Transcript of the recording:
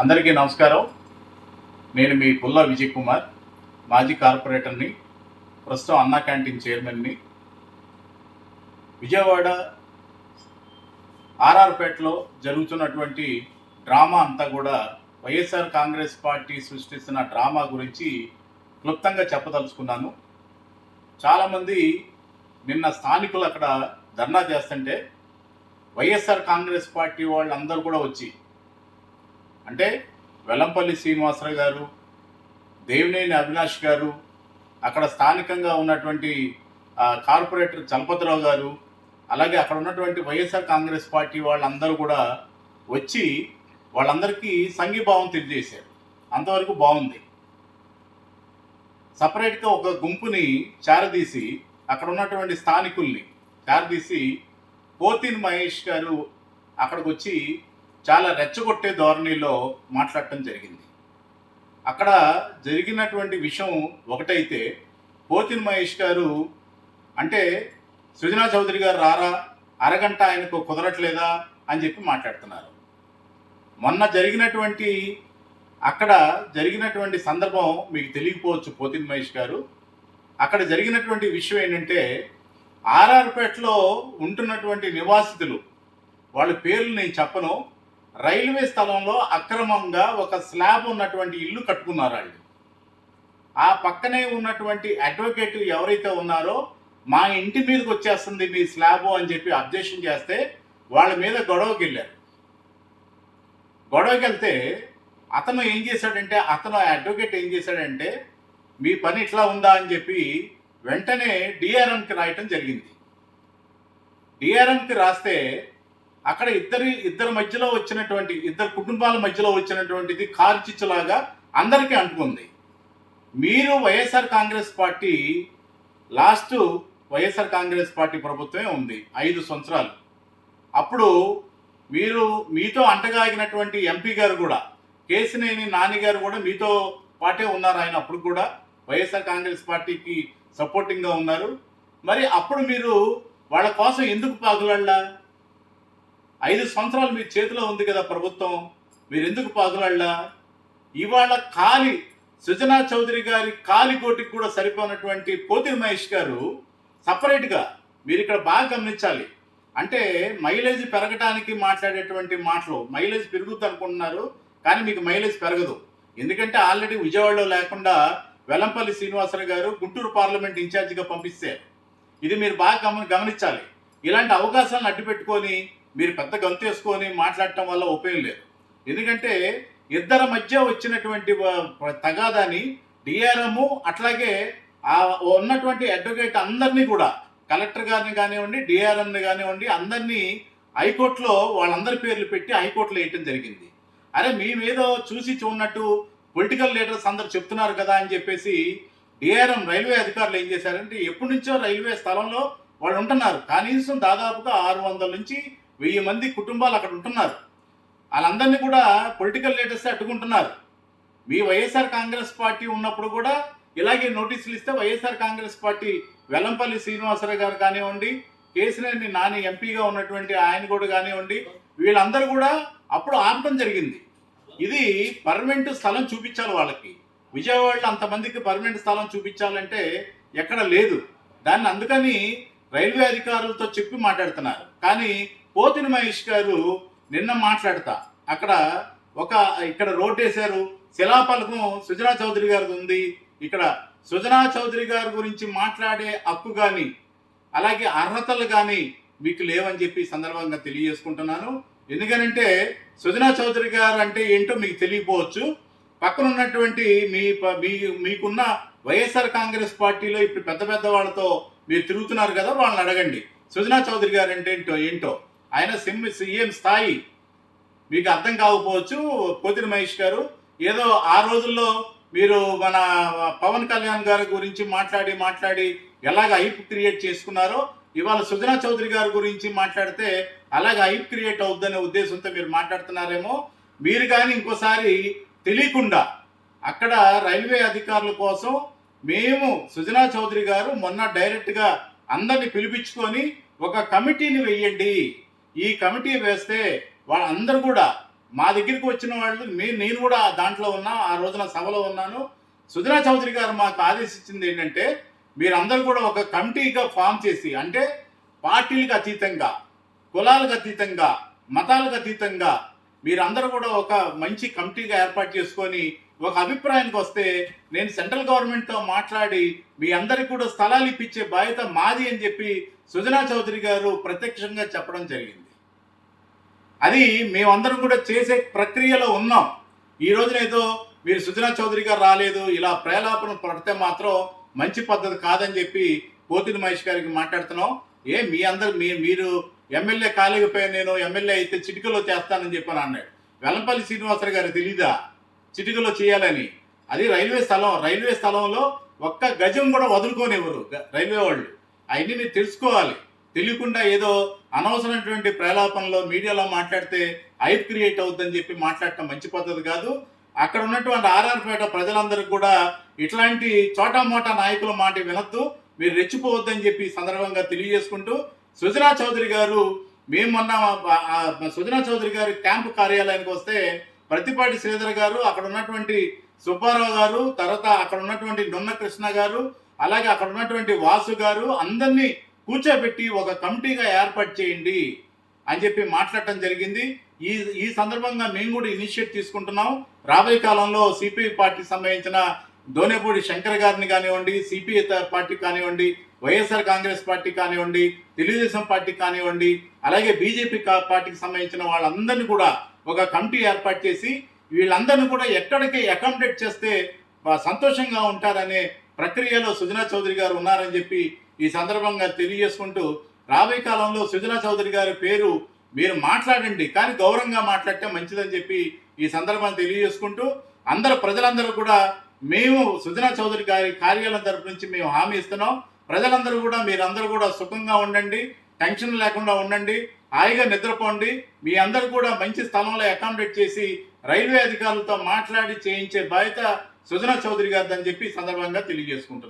అందరికీ నమస్కారం. నేను మీ పుల్ల విజయ్ కుమార్, మాజీ కార్పొరేటర్ని, ప్రస్తుతం అన్నా క్యాంటీన్ చైర్మన్ని. విజయవాడ ఆర్ఆర్పేటలో జరుగుతున్నటువంటి డ్రామా అంతా కూడా వైఎస్ఆర్ కాంగ్రెస్ పార్టీ సృష్టిస్తున్న డ్రామా గురించి క్లుప్తంగా చెప్పదలుచుకున్నాను. చాలామంది నిన్న స్థానికులు అక్కడ ధర్నా చేస్తుంటే వైఎస్ఆర్ కాంగ్రెస్ పార్టీ వాళ్ళందరూ కూడా వచ్చి, అంటే వెల్లంపల్లి శ్రీనివాసరావు గారు, దేవినేని అవినాష్ గారు, అక్కడ స్థానికంగా ఉన్నటువంటి కార్పొరేటర్ చలపతిరావు గారు, అలాగే అక్కడ ఉన్నటువంటి వైఎస్ఆర్ కాంగ్రెస్ పార్టీ వాళ్ళందరూ కూడా వచ్చి వాళ్ళందరికీ సంఘీభావం తెలియజేశారు. అంతవరకు బాగుంది. సపరేట్గా ఒక గుంపుని చేరదీసి, అక్కడ ఉన్నటువంటి స్థానికుల్ని చేరదీసి పోతిన్ మహేష్ గారు అక్కడికి వచ్చి చాలా రెచ్చగొట్టే ధోరణిలో మాట్లాడటం జరిగింది. అక్కడ జరిగినటువంటి విషయం ఒకటైతే, పోతిన్ మహేష్ గారు అంటే సృజనా చౌదరి గారు రారా, అరగంట ఆయనకు కుదరట్లేదా అని చెప్పి మాట్లాడుతున్నారు. మొన్న అక్కడ జరిగినటువంటి సందర్భం మీకు తెలియకపోవచ్చు పోతిన్ మహేష్ గారు. అక్కడ జరిగినటువంటి విషయం ఏంటంటే, ఆర్ఆర్పేటలో ఉంటున్నటువంటి నివాసితులు, వాళ్ళ పేర్లు నేను చెప్పను, రైల్వే స్థలంలో అక్రమంగా ఒక స్లాబ్ ఉన్నటువంటి ఇల్లు కట్టుకున్నారు వాళ్ళు. ఆ పక్కనే ఉన్నటువంటి అడ్వకేట్ ఎవరైతే ఉన్నారో, మా ఇంటి మీదకి వచ్చేస్తుంది మీ స్లాబు అని చెప్పి అబ్జెక్షన్ చేస్తే వాళ్ళ మీద గొడవకి వెళ్ళారు. గొడవకి వెళ్తే అతను ఏం చేశాడంటే, అడ్వకేట్ ఏం చేశాడంటే, మీ పని ఇట్లా ఉందా అని చెప్పి వెంటనే డిఆర్ఎంకి రాయటం జరిగింది. డిఆర్ఎంకి రాస్తే అక్కడ ఇద్దరు మధ్యలో వచ్చినటువంటి, ఇద్దరు కుటుంబాల మధ్యలో వచ్చినటువంటిది కార్చిచ్చులాగా అందరికీ అంటుకుంది. మీరు వైఎస్ఆర్ కాంగ్రెస్ పార్టీ, వైఎస్ఆర్ కాంగ్రెస్ పార్టీ ప్రభుత్వమే ఉంది 5 సంవత్సరాలు. అప్పుడు మీతో అంటగాగినటువంటి ఎంపీ గారు కూడా, కేసినేని నాని గారు కూడా మీతో పాటే ఉన్నారు. ఆయన అప్పుడు కూడా వైఎస్ఆర్ కాంగ్రెస్ పార్టీకి సపోర్టింగ్గా ఉన్నారు. మరి అప్పుడు మీరు వాళ్ళ కోసం ఎందుకు పాకులాడలా? 5 సంవత్సరాలు మీ చేతిలో ఉంది కదా ప్రభుత్వం, మీరు ఎందుకు పాకులాడలా? ఇవాళ సృజనా చౌదరి గారి కాలిగోటికి కూడా సరిపోయినటువంటి పోతిన్ మహేష్ గారు సపరేట్గా, మీరు ఇక్కడ బాగా గమనించాలి. అంటే మైలేజ్ పెరగడానికి మాట్లాడేటువంటి మాటలు, మైలేజ్ పెరుగుద్ది అనుకుంటున్నారు కానీ మీకు మైలేజ్ పెరగదు. ఎందుకంటే ఆల్రెడీ విజయవాడలో లేకుండా వెల్లంపల్లి శ్రీనివాసరావు గారు గుంటూరు పార్లమెంట్ ఇన్ఛార్జిగా పంపిస్తారు. ఇది మీరు బాగా గమనించాలి. ఇలాంటి అవకాశాలను అడ్డుపెట్టుకొని మీరు పెద్ద గంతేసుకొని మాట్లాడటం వల్ల ఉపయోగం లేదు. ఎందుకంటే ఇద్దరి మధ్య వచ్చినటువంటి తగాదాని డిఆర్ఎం, అట్లాగే ఉన్నటువంటి అడ్వకేట్ అందరినీ కూడా, కలెక్టర్ గారిని కానివ్వండి, డిఆర్ఎంని కానివ్వండి, అందరినీ హైకోర్టులో వాళ్ళందరి పేర్లు పెట్టి హైకోర్టులో వేయటం జరిగింది. అరే మీ మీద చూసి చూడనట్టు పొలిటికల్ లీడర్స్ అందరు చెప్తున్నారు కదా అని చెప్పేసి డిఆర్ఎం రైల్వే అధికారులు ఏం చేశారంటే, ఎప్పటి నుంచో రైల్వే స్థలంలో వాళ్ళు ఉంటున్నారు. కనీసం దాదాపుగా 600 నుంచి 1000 మంది కుటుంబాలు అక్కడ ఉంటున్నారు. వాళ్ళందరినీ కూడా పొలిటికల్ లీడర్స్ అడ్డుకుంటున్నారు. మీ వైఎస్ఆర్ కాంగ్రెస్ పార్టీ ఉన్నప్పుడు కూడా ఇలాగే నోటీసులు ఇస్తే వైఎస్ఆర్ కాంగ్రెస్ పార్టీ వెల్లంపల్లి శ్రీనివాసరావు గారు కానివ్వండి, కేసినేని నాని ఎంపీగా ఉన్నటువంటి ఆయన కూడా కానివ్వండి, వీళ్ళందరూ కూడా అప్పుడు ఆపడం జరిగింది. ఇది పర్మనెంట్ స్థలం చూపించాలి వాళ్ళకి. విజయవాడలో అంతమందికి పర్మనెంట్ స్థలం చూపించాలంటే ఎక్కడ లేదు. దాన్ని అందుకని రైల్వే అధికారులతో చెప్పి మాట్లాడుతున్నారు. కానీ పోతిన్ మహేష్ గారు నిన్న మాట్లాడతా, ఇక్కడ రోడ్ వేశారు, శిలాఫలకం సృజనా చౌదరి గారిది ఉంది, ఇక్కడ సృజనా చౌదరి గారి గురించి మాట్లాడే హక్కు కానీ అలాగే అర్హతలు కానీ మీకు లేవని చెప్పి సందర్భంగా తెలియజేసుకుంటున్నాను. ఎందుకనంటే సృజనా చౌదరి గారు అంటే ఏంటో మీకు తెలియకపోవచ్చు. పక్కన ఉన్నటువంటి మీకున్న వైఎస్ఆర్ కాంగ్రెస్ పార్టీలో ఇప్పుడు పెద్ద వాళ్ళతో మీరు తిరుగుతున్నారు కదా, వాళ్ళని అడగండి సృజనా చౌదరి గారు అంటే ఏంటో. ఆయన సీఎం స్థాయి మీకు అర్థం కాకపోవచ్చు. పోతిన్ మహేష్ గారు ఏదో ఆ రోజుల్లో మీరు మన పవన్ కళ్యాణ్ గారి గురించి మాట్లాడి ఎలాగ హైప్ క్రియేట్ చేసుకున్నారో, ఇవాళ సృజనా చౌదరి గారి గురించి మాట్లాడితే అలాగే హైప్ క్రియేట్ అవుద్దనే ఉద్దేశంతో మీరు మాట్లాడుతున్నారేమో. మీరు కానీ ఇంకోసారి తెలియకుండా అక్కడ రైల్వే అధికారుల కోసం మేము సృజనా చౌదరి గారు మొన్న డైరెక్ట్గా అందరిని పిలిపించుకొని ఒక కమిటీని వేయండి, ఈ కమిటీ వేస్తే వాళ్ళందరూ కూడా మా దగ్గరికి వచ్చిన వాళ్ళు నేను కూడా దాంట్లో ఉన్నా, ఆ రోజున సభలో ఉన్నాను. సుజనా చౌదరి గారు మాకు ఆదేశించింది ఏంటంటే, మీరందరూ కూడా ఒక కమిటీగా ఫామ్ చేసి, అంటే పార్టీలకు అతీతంగా, కులాలకు అతీతంగా, మతాలకు అతీతంగా మీరందరూ కూడా ఒక మంచి కమిటీగా ఏర్పాటు చేసుకొని ఒక అభిప్రాయానికి వస్తే నేను సెంట్రల్ గవర్నమెంట్తో మాట్లాడి మీ అందరికీ కూడా స్థలాలు ఇప్పించే బాధ్యత మాది అని చెప్పి సుజనా చౌదరి గారు ప్రత్యక్షంగా చెప్పడం జరిగింది. అది మేమందరం కూడా చేసే ప్రక్రియలో ఉన్నాం. ఈ రోజున ఏదో మీరు సుజనా చౌదరి గారు రాలేదు ఇలా ప్రేలాపన పడితే మాత్రం మంచి పద్ధతి కాదని చెప్పి పోతిని మహేష్ గారికి మాట్లాడుతున్నాం. మీ అందరు మీరు ఎమ్మెల్యే కాలేకపోయా, నేను ఎమ్మెల్యే అయితే చిటికలో చేస్తానని చెప్పని అన్నాడు. వెల్లంపల్లి శ్రీనివాసరావు గారు తెలీదా చిటికలో చేయాలని? అది రైల్వే స్థలంలో ఒక్క గజం కూడా వదులుకోనివ్వరు రైల్వే వాళ్ళు. అవన్నీ మీరు తెలుసుకోవాలి. తెలియకుండా ఏదో అనవసరమైనటువంటి ప్రలాపనలో మీడియాలో మాట్లాడితే హైప్ క్రియేట్ అవుతుందని చెప్పి మాట్లాడటం మంచి పద్ధతి కాదు. అక్కడ ఉన్నటువంటి ఆర్ఆర్పేట ప్రజలందరికీ కూడా ఇట్లాంటి చోటామోటా నాయకుల మాట వినొద్దు, మీరు రెచ్చిపోవద్దని చెప్పి సందర్భంగా తెలియజేసుకుంటూ, సుజనా చౌదరి గారు సుజనా చౌదరి గారి క్యాంపు కార్యాలయానికి వస్తే ప్రతిపాటి శ్రీధర్ గారు, అక్కడ ఉన్నటువంటి సుబ్బారావు గారు, తర్వాత అక్కడ ఉన్నటువంటి నున్న కృష్ణ గారు, అలాగే అక్కడ ఉన్నటువంటి వాసు గారు అందరినీ కూర్చోబెట్టి ఒక కమిటీగా ఏర్పాటు చేయండి అని చెప్పి మాట్లాడటం జరిగింది. ఈ సందర్భంగా మేము కూడా ఇనిషియేట్ తీసుకుంటున్నాం. రాబోయే కాలంలో సిపిఐ పార్టీకి సంబంధించిన దోనేపూడి శంకర్ గారిని కానివ్వండి, సిపిఐ పార్టీ కానివ్వండి, వైఎస్ఆర్ కాంగ్రెస్ పార్టీ కానివ్వండి, తెలుగుదేశం పార్టీ కానివ్వండి, అలాగే బీజేపీ పార్టీకి సంబంధించిన వాళ్ళందరినీ కూడా ఒక కమిటీ ఏర్పాటు చేసి వీళ్ళందరినీ కూడా ఎక్కడికి అకామిడేట్ చేస్తే సంతోషంగా ఉంటారనే ప్రక్రియలో సుజనా చౌదరి గారు ఉన్నారని చెప్పి ఈ సందర్భంగా తెలియజేసుకుంటూ, రాబోయే కాలంలో సుజనా చౌదరి గారి పేరు మీరు మాట్లాడండి, కానీ గౌరవంగా మాట్లాడితే మంచిదని చెప్పి ఈ సందర్భాన్ని తెలియజేసుకుంటూ, ప్రజలందరూ కూడా మేము సుజనా చౌదరి గారి కార్యాలయం తరపు నుంచి మేము హామీ ఇస్తున్నాం. ప్రజలందరూ కూడా మీరందరూ కూడా సుఖంగా ఉండండి, టెన్షన్ లేకుండా ఉండండి, హాయిగా నిద్రపోండి. మీ అందరూ కూడా మంచి స్థలంలో అకామిడేట్ చేసి రైల్వే అధికారులతో మాట్లాడి చేయించే బాధ్యత సుజనా చౌదరి గారిదని చెప్పి ఈ సందర్భంగా తెలియజేసుకుంటున్నాం.